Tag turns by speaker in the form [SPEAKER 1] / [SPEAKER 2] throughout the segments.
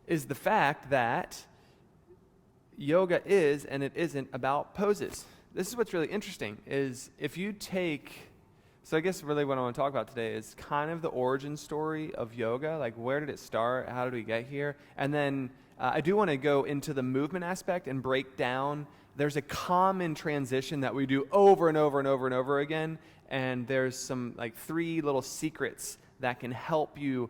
[SPEAKER 1] is the fact that yoga is and it isn't about poses. This is what's really interesting, is if you take, so I guess really what I want to talk about today is kind of the origin story of yoga, like where did it start, how did we get here, and then I do want to go into the movement aspect and break down. There's a common transition that we do over and over and over and over again, and there's some like 3 little secrets that can help you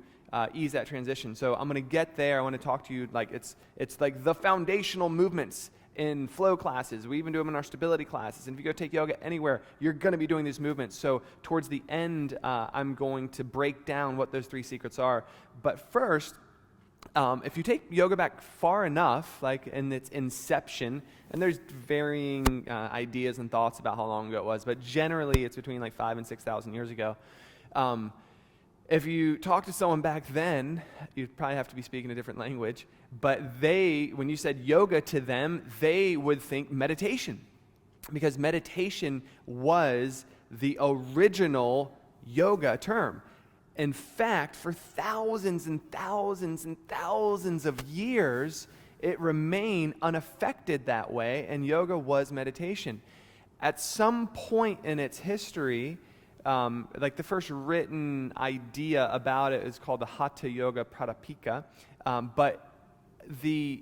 [SPEAKER 1] ease that transition. So I'm going to get there. I want to talk to you like it's like the foundational movements in flow classes. We even do them in our stability classes. And if you go take yoga anywhere, you're going to be doing these movements. So towards the end, I'm going to break down what those 3 secrets are. But first, if you take yoga back far enough, like in its inception, and there's varying ideas and thoughts about how long ago it was, but generally it's between like 5,000 and 6,000 years ago. If you talk to someone back then, you'd probably have to be speaking a different language, but when you said yoga to them, they would think meditation, because meditation was the original yoga term. In fact, for thousands and thousands and thousands of years, it remained unaffected that way, and yoga was meditation. At some point in its history, like the first written idea about it is called the Hatha Yoga Pradipika, but it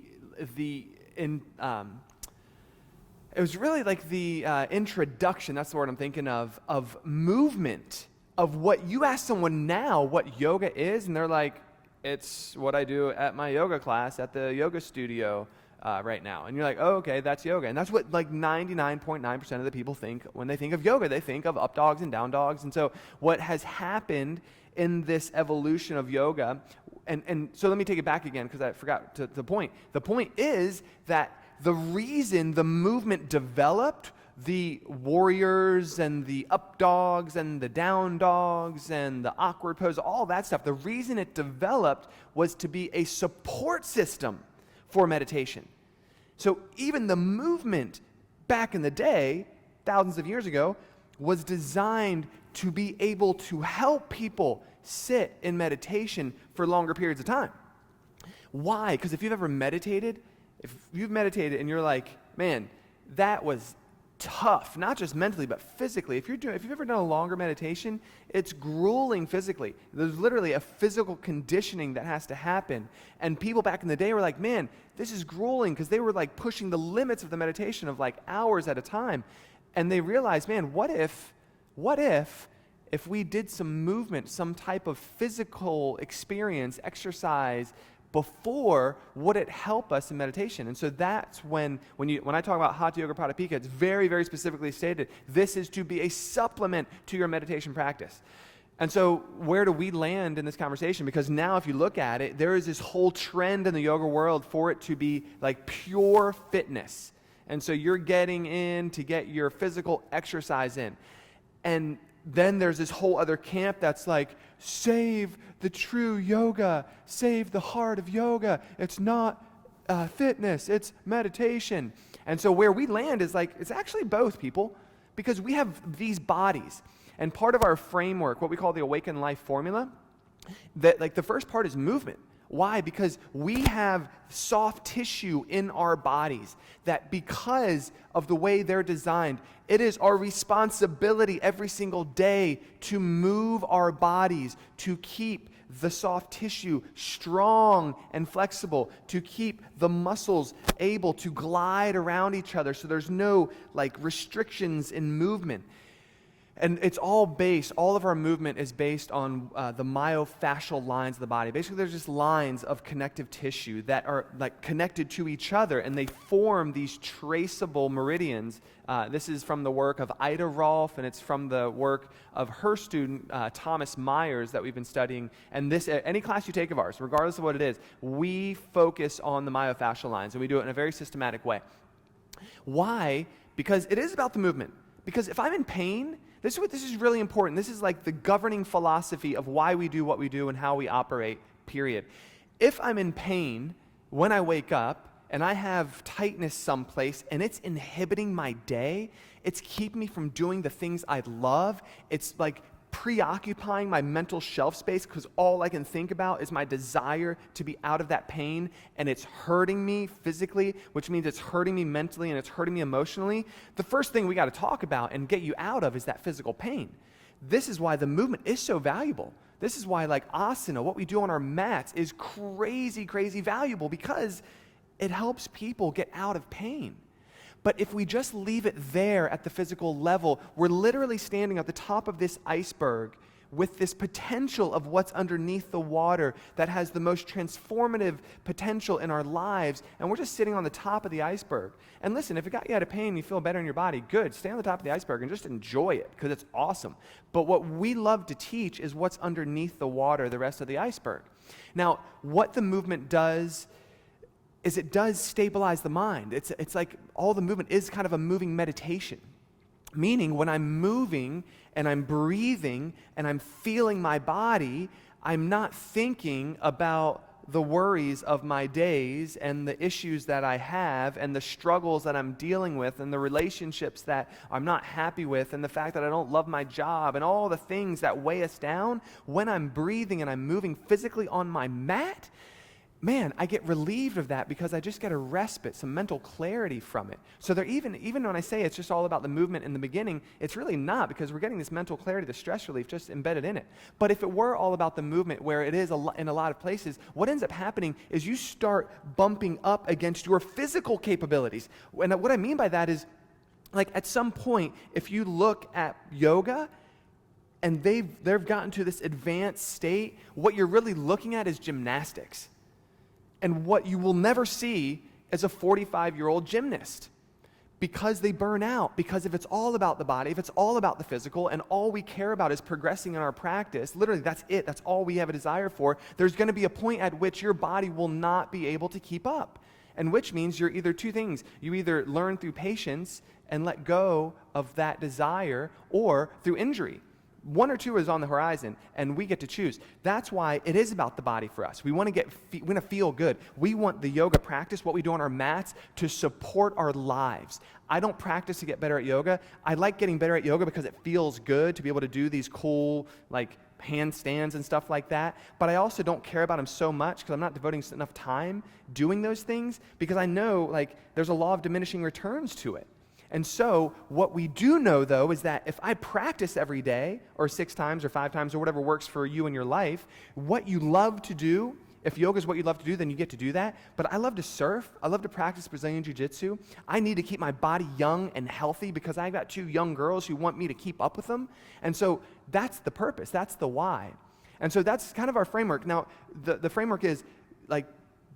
[SPEAKER 1] was really like the introduction, that's the word I'm thinking of movement, of what you ask someone now what yoga is, and they're like, it's what I do at my yoga class at the yoga studio right now. And you're like, oh, okay, that's yoga. And that's what like 99.9% of the people think when they think of yoga. They think of up dogs and down dogs. And so what has happened in this evolution of yoga, and so let me take it back again because I forgot the point. The point is that the reason the movement developed, the warriors and the up dogs and the down dogs and the awkward pose, all that stuff, the reason it developed was to be a support system for meditation. So even the movement back in the day, thousands of years ago, was designed to be able to help people sit in meditation for longer periods of time. Why? Because if you've ever meditated, and you're like, man, that was tough, not just mentally, but physically. If you've ever done a longer meditation, it's grueling physically. There's literally a physical conditioning that has to happen. And people back in the day were like, man, this is grueling, because they were like pushing the limits of the meditation of like hours at a time. And they realized, man, what if we did some movement, some type of physical experience, exercise, before, would it help us in meditation? And so that's when I talk about Hatha Yoga Pradipika, it's very, very specifically stated, this is to be a supplement to your meditation practice. And so where do we land in this conversation? Because now if you look at it, there is this whole trend in the yoga world for it to be like pure fitness. And so you're getting in to get your physical exercise in. And then there's this whole other camp that's like, save the true yoga, save the heart of yoga. It's not fitness, it's meditation. And so where we land is like, it's actually both, people, because we have these bodies. And part of our framework, what we call the Awaken Life formula, that like the first part is movement. Why? Because we have soft tissue in our bodies that, because of the way they're designed, it is our responsibility every single day to move our bodies, to keep the soft tissue strong and flexible, to keep the muscles able to glide around each other so there's no like restrictions in movement. And it's all of our movement is based on the myofascial lines of the body. Basically, there's just lines of connective tissue that are like connected to each other, and they form these traceable meridians. This is from the work of Ida Rolf, and it's from the work of her student, Thomas Myers, that we've been studying. And this, any class you take of ours, regardless of what it is, we focus on the myofascial lines, and we do it in a very systematic way. Why? Because it is about the movement. Because if I'm in pain, this is really important. This is like the governing philosophy of why we do what we do and how we operate, period. If I'm in pain when I wake up and I have tightness someplace and it's inhibiting my day, it's keeping me from doing the things I love, it's like preoccupying my mental shelf space because all I can think about is my desire to be out of that pain, and it's hurting me physically, which means it's hurting me mentally and it's hurting me emotionally, the first thing we got to talk about and get you out of is that physical pain. This is why the movement is so valuable. This is why, like asana, what we do on our mats is crazy, crazy valuable because it helps people get out of pain. But if we just leave it there at the physical level, we're literally standing at the top of this iceberg with this potential of what's underneath the water that has the most transformative potential in our lives, and we're just sitting on the top of the iceberg. And listen, if it got you out of pain and you feel better in your body, good, stay on the top of the iceberg and just enjoy it because it's awesome. But what we love to teach is what's underneath the water, the rest of the iceberg. Now, what the movement does is it does stabilize the mind. It's like all the movement is kind of a moving meditation. Meaning when I'm moving and I'm breathing and I'm feeling my body, I'm not thinking about the worries of my days and the issues that I have and the struggles that I'm dealing with and the relationships that I'm not happy with and the fact that I don't love my job and all the things that weigh us down. When I'm breathing and I'm moving physically on my mat, man, I get relieved of that because I just get a respite, some mental clarity from it. So there, even when I say it's just all about the movement in the beginning, it's really not, because we're getting this mental clarity, the stress relief just embedded in it. But if it were all about the movement, where it is in a lot of places, what ends up happening is you start bumping up against your physical capabilities. And what I mean by that is, like at some point, if you look at yoga, and they've gotten to this advanced state, what you're really looking at is gymnastics. And what you will never see is a 45-year-old gymnast, because they burn out. Because if it's all about the body, if it's all about the physical, and all we care about is progressing in our practice, literally that's it, that's all we have a desire for, there's going to be a point at which your body will not be able to keep up. And which means you're either two things. You either learn through patience and let go of that desire, or through injury. One or two is on the horizon, and we get to choose. That's why it is about the body for us. We want to feel good. We want the yoga practice, what we do on our mats, to support our lives. I don't practice to get better at yoga. I like getting better at yoga because it feels good to be able to do these cool, like, handstands and stuff like that. But I also don't care about them so much because I'm not devoting enough time doing those things, because I know, like, there's a law of diminishing returns to it. And so what we do know, though, is that if I practice every day, or 6 times or 5 times or whatever works for you in your life, what you love to do, if yoga is what you love to do, then you get to do that. But I love to surf. I love to practice Brazilian Jiu-Jitsu. I need to keep my body young and healthy because I've got 2 young girls who want me to keep up with them. And so that's the purpose. That's the why. And so that's kind of our framework. Now, the framework is, like,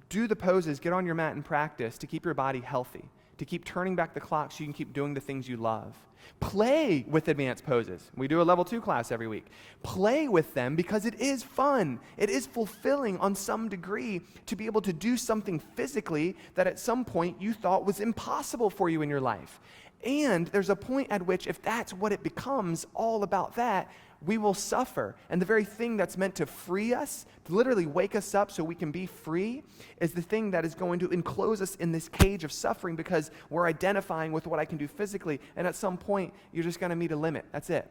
[SPEAKER 1] do the poses, get on your mat and practice to keep your body healthy, to keep turning back the clock so you can keep doing the things you love. Play with advanced poses. We do a level 2 class every week. Play with them because it is fun. It is fulfilling on some degree to be able to do something physically that at some point you thought was impossible for you in your life. And there's a point at which, if that's what it becomes, all about that, we will suffer. And the very thing that's meant to free us, to literally wake us up so we can be free, is the thing that is going to enclose us in this cage of suffering, because we're identifying with what I can do physically. And at some point, you're just going to meet a limit. That's it.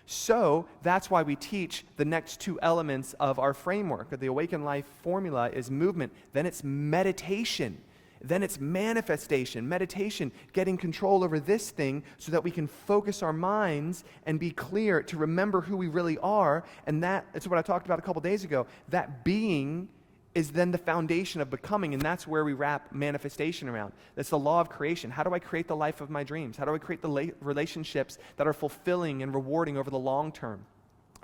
[SPEAKER 1] So that's why we teach the next 2 elements of our framework. The Awaken Life formula is movement. Then it's meditation. Then it's manifestation, meditation, getting control over this thing so that we can focus our minds and be clear to remember who we really are. And that's what I talked about a couple days ago. That being is then the foundation of becoming, and that's where we wrap manifestation around. That's the law of creation. How do I create the life of my dreams? How do I create the relationships that are fulfilling and rewarding over the long term?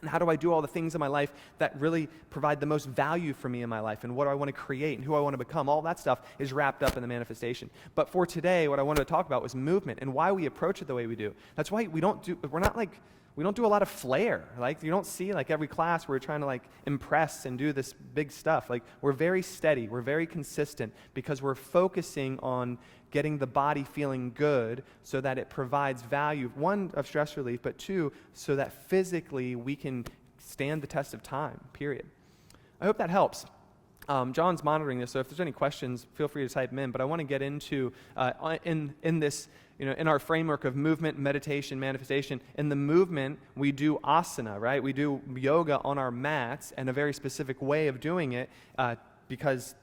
[SPEAKER 1] And how do I do all the things in my life that really provide the most value for me in my life? And what do I want to create and who I want to become? All that stuff is wrapped up in the manifestation. But for today, what I wanted to talk about was movement and why we approach it the way we do. That's why we don't do a lot of flair. Like, you don't see, like, every class where we're trying to, like, impress and do this big stuff. Like, we're very steady. We're very consistent because we're focusing on getting the body feeling good so that it provides value, 1, of stress relief, but 2, so that physically we can stand the test of time, period. I hope that helps. John's monitoring this, so if there's any questions, feel free to type them in. But I want to get into in this, in our framework of movement, meditation, manifestation. In the movement, we do asana, right? We do yoga on our mats, and a very specific way of doing it, because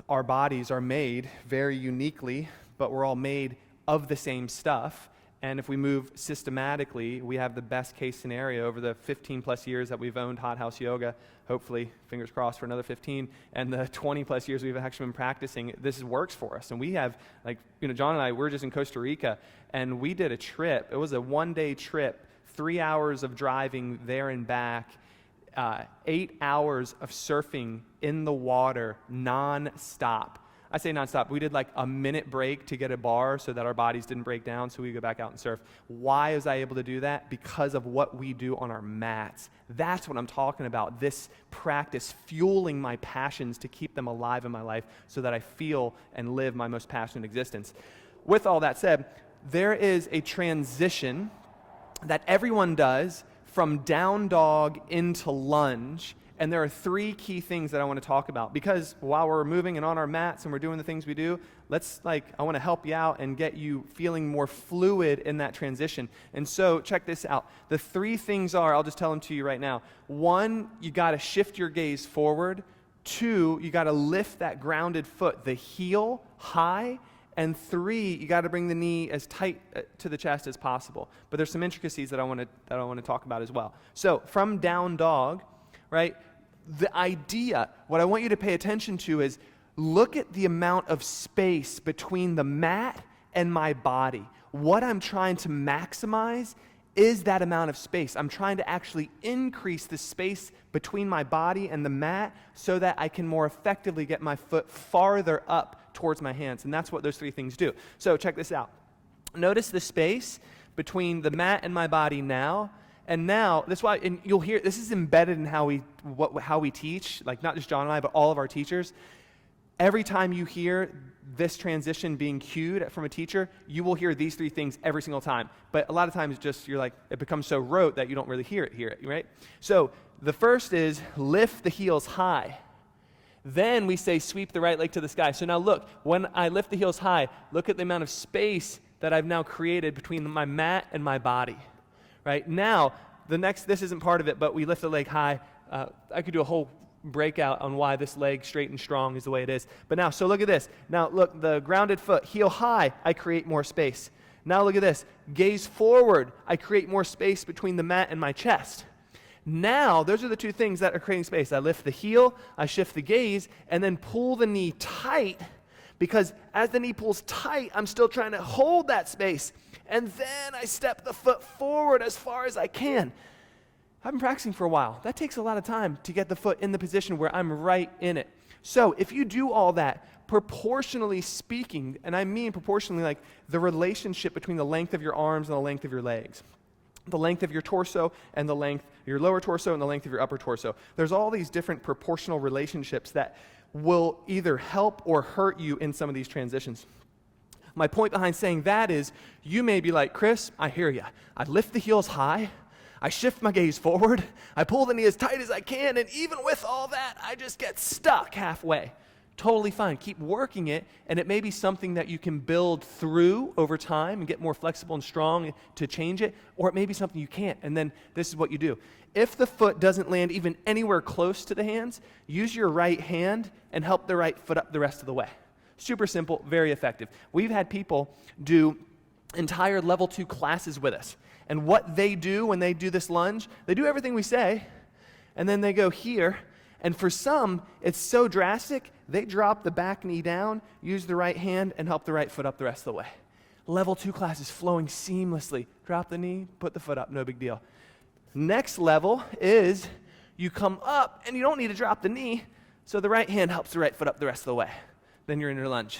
[SPEAKER 1] our bodies are made very uniquely, but we're all made of the same stuff. And if we move systematically, we have the best case scenario over the 15 plus years that we've owned Hot House Yoga, hopefully, fingers crossed, for another 15, and the 20 plus years we've actually been practicing, this works for us. And we have, John and I, we're just in Costa Rica, and we did a trip. It was a one-day trip, 3 hours of driving there and back, 8 hours of surfing in the water non-stop. I say nonstop. We did like a minute break to get a bar so that our bodies didn't break down, so we could go back out and surf. Why was I able to do that? Because of what we do on our mats. That's what I'm talking about. This practice fueling my passions to keep them alive in my life so that I feel and live my most passionate existence. With all that said, there is a transition that everyone does from down dog into lunge. And there are 3 key things that I want to talk about, because while we're moving and on our mats and we're doing the things we do, I want to help you out and get you feeling more fluid in that transition. And so check this out. The 3 things are, I'll just tell them to you right now. 1, you got to shift your gaze forward. 2, you got to lift that grounded foot, the heel high. And 3, you got to bring the knee as tight to the chest as possible. But there's some intricacies that I want to talk about as well. So from down dog, right? The idea, what I want you to pay attention to is look at the amount of space between the mat and my body. What I'm trying to maximize is that amount of space. I'm trying to actually increase the space between my body and the mat so that I can more effectively get my foot farther up towards my hands. And that's what those 3 things do. So check this out. Notice the space between the mat and my body now. And now, that's why, and you'll hear, this is embedded in how we teach, like not just John and I, but all of our teachers. Every time you hear this transition being cued from a teacher, you will hear these 3 things every single time. But a lot of times it becomes so rote that you don't really hear it, right? So the first is lift the heels high. Then we say sweep the right leg to the sky. So now look, when I lift the heels high, look at the amount of space that I've now created between my mat and my body. Right? Now, this isn't part of it, but we lift the leg high. I could do a whole breakout on why this leg straight and strong is the way it is. But now, so look at this. Now, look, the grounded foot, heel high, I create more space. Now look at this. Gaze forward, I create more space between the mat and my chest. Now, those are the 2 things that are creating space. I lift the heel, I shift the gaze, and then pull the knee tight, because as the knee pulls tight, I'm still trying to hold that space. And then I step the foot forward as far as I can. I've been practicing for a while. That takes a lot of time to get the foot in the position where I'm right in it. So if you do all that, proportionally speaking, and I mean proportionally like the relationship between the length of your arms and the length of your legs, the length of your torso and the length of your lower torso and the length of your upper torso. There's all these different proportional relationships that will either help or hurt you in some of these transitions. My point behind saying that is, you may be like, Chris, I hear you. I lift the heels high, I shift my gaze forward, I pull the knee as tight as I can, and even with all that, I just get stuck halfway. Totally fine. Keep working it, and it may be something that you can build through over time and get more flexible and strong to change it, or it may be something you can't, and then this is what you do. If the foot doesn't land even anywhere close to the hands, use your right hand and help the right foot up the rest of the way. Super simple, very effective. We've had people do entire level 2 classes with us. And what they do when they do this lunge, they do everything we say, and then they go here. And for some, it's so drastic, they drop the back knee down, use the right hand, and help the right foot up the rest of the way. Level 2 classes flowing seamlessly. Drop the knee, put the foot up, no big deal. Next level is you come up, and you don't need to drop the knee, so the right hand helps the right foot up the rest of the way. Then you're in your lunge.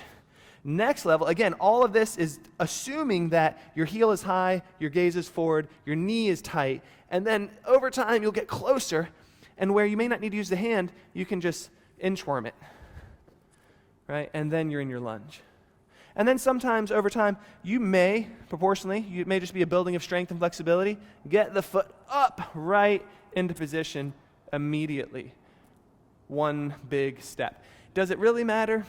[SPEAKER 1] Next level, again, all of this is assuming that your heel is high, your gaze is forward, your knee is tight, and then over time you'll get closer, and where you may not need to use the hand, you can just inchworm it, right? And then you're in your lunge. And then sometimes over time, you may just be a building of strength and flexibility, get the foot up right into position immediately. one big step. Does it really matter?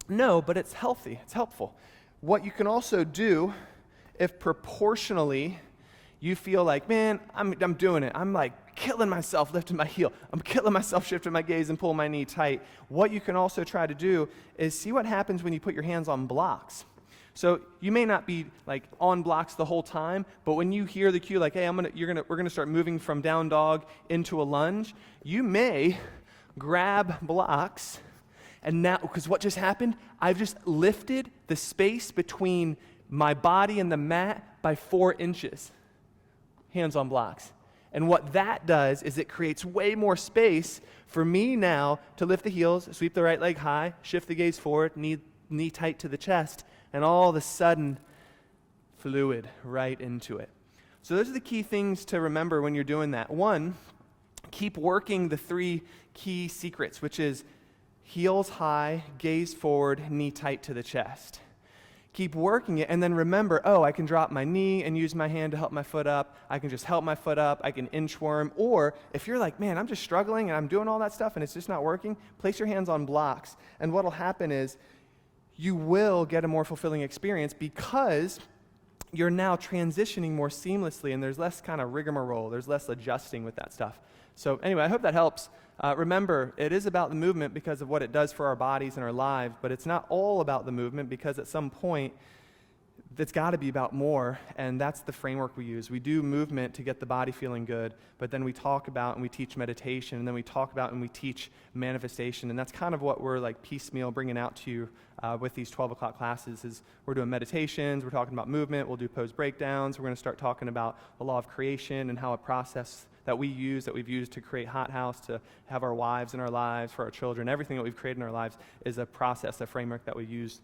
[SPEAKER 1] No, but it's healthy. It's helpful. What you can also do, if proportionally you feel like, man, I'm doing it. I'm like killing myself lifting my heel. I'm killing myself shifting my gaze and pulling my knee tight. What you can also try to do is see what happens when you put your hands on blocks. So you may not be like on blocks the whole time, but when you hear the cue like, hey, we're gonna start moving from down dog into a lunge, you may grab blocks, and now, because what just happened, I've just lifted the space between my body and the mat by 4 inches. Hands on blocks. And what that does is it creates way more space for me now to lift the heels, sweep the right leg high, shift the gaze forward, knee tight to the chest, and all of a sudden, fluid right into it. So those are the key things to remember when you're doing that. 1, keep working the 3 key secrets, which is heels high, gaze forward, knee tight to the chest. Keep working it, and then remember, I can drop my knee and use my hand to help my foot up. I can just help my foot up. I can inchworm. Or if you're like, man, I'm just struggling and I'm doing all that stuff and it's just not working, place your hands on blocks. And what'll happen is you will get a more fulfilling experience because you're now transitioning more seamlessly and there's less kind of rigmarole. There's less adjusting with that stuff. So anyway, I hope that helps. Remember, it is about the movement because of what it does for our bodies and our lives, but it's not all about the movement because at some point, it's got to be about more, and that's the framework we use. We do movement to get the body feeling good, but then we talk about and we teach meditation, and then we talk about and we teach manifestation, and that's kind of what we're like piecemeal bringing out to you with these 12 o'clock classes is we're doing meditations, we're talking about movement, we'll do pose breakdowns, we're going to start talking about the law of creation and how a process that we've used to create Hot House, to have our wives in our lives, for our children, everything that we've created in our lives is a process, a framework that we used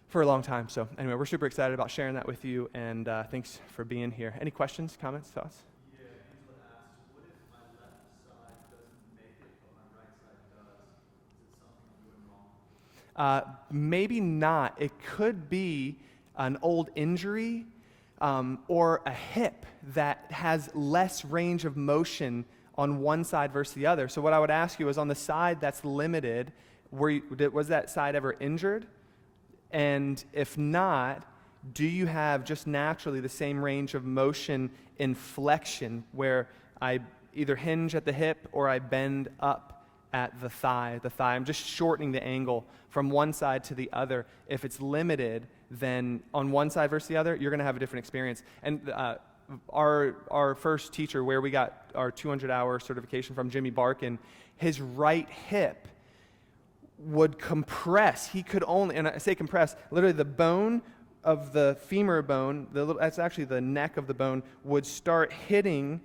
[SPEAKER 1] for a long time. So anyway, we're super excited about sharing that with you, and thanks for being here. Any questions, comments, thoughts?
[SPEAKER 2] Yeah, Angela asked, what if my left side doesn't make it, but my right side does? Is it something I'm doing wrong?
[SPEAKER 1] Maybe not. It could be an old injury or a hip that has less range of motion on one side versus the other. So what I would ask you is on the side that's limited, was that side ever injured? And if not, do you have just naturally the same range of motion in flexion where I either hinge at the hip or I bend up at the thigh? I'm just shortening the angle from one side to the other. If it's limited, then on one side versus the other, you're going to have a different experience. And our first teacher, where we got our 200-hour certification from, Jimmy Barkin, his right hip would compress. He could only, and I say compress, literally the bone of the femur bone, that's actually the neck of the bone, would start hitting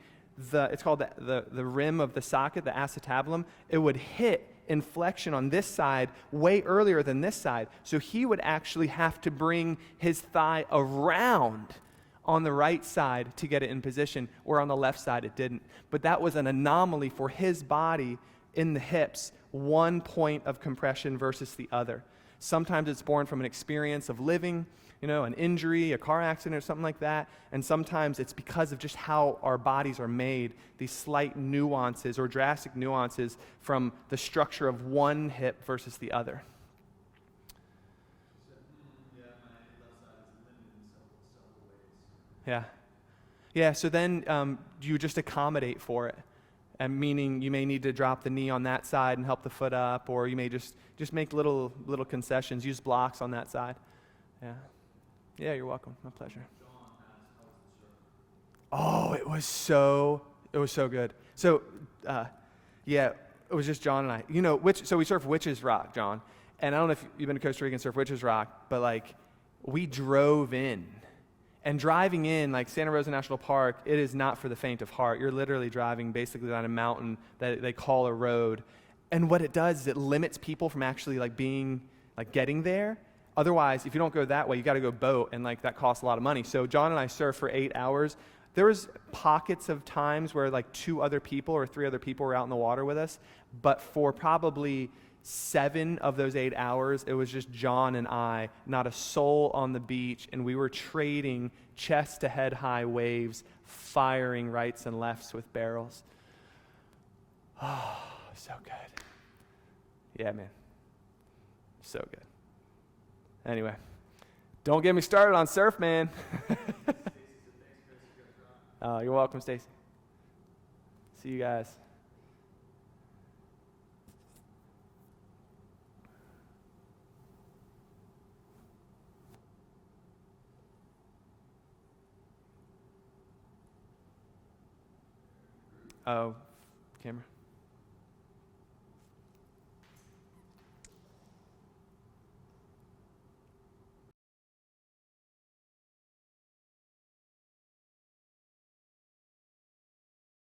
[SPEAKER 1] it's called the rim of the socket, the acetabulum. It would hit inflection on this side way earlier than this side. So he would actually have to bring his thigh around on the right side to get it in position, or on the left side it didn't. But that was an anomaly for his body in the hips, one point of compression versus the other. Sometimes it's born from an experience of living, an injury, a car accident, or something like that. And sometimes it's because of just how our bodies are made, these slight nuances or drastic nuances from the structure of one hip versus the other.
[SPEAKER 2] Yeah, my left side is limited in several ways.
[SPEAKER 1] Yeah, so then you just accommodate for it. And meaning you may need to drop the knee on that side and help the foot up, or you may just make little concessions, use blocks on that side. Yeah, you're welcome. My pleasure.
[SPEAKER 2] John asked, how was the surf?
[SPEAKER 1] Oh, it was so good. So, it was just John and I. So we surf Witches Rock, John. And I don't know if you've been to Costa Rica and surf Witches Rock, but we drove in. And driving in, like Santa Rosa National Park, it is not for the faint of heart. You're literally driving basically on a mountain that they call a road. And what it does is it limits people from actually getting there. Otherwise, if you don't go that way, you got to go boat, and that costs a lot of money. So John and I surfed for 8 hours. There was pockets of times where 2 other people or 3 other people were out in the water with us, but for probably 7 of those 8 hours, it was just John and I, not a soul on the beach, and we were trading chest-to-head high waves, firing rights and lefts with barrels. Oh, so good. Yeah, man. So good. Anyway, don't get me started on surf, man. You're welcome, Stacy. See you guys. Oh, camera.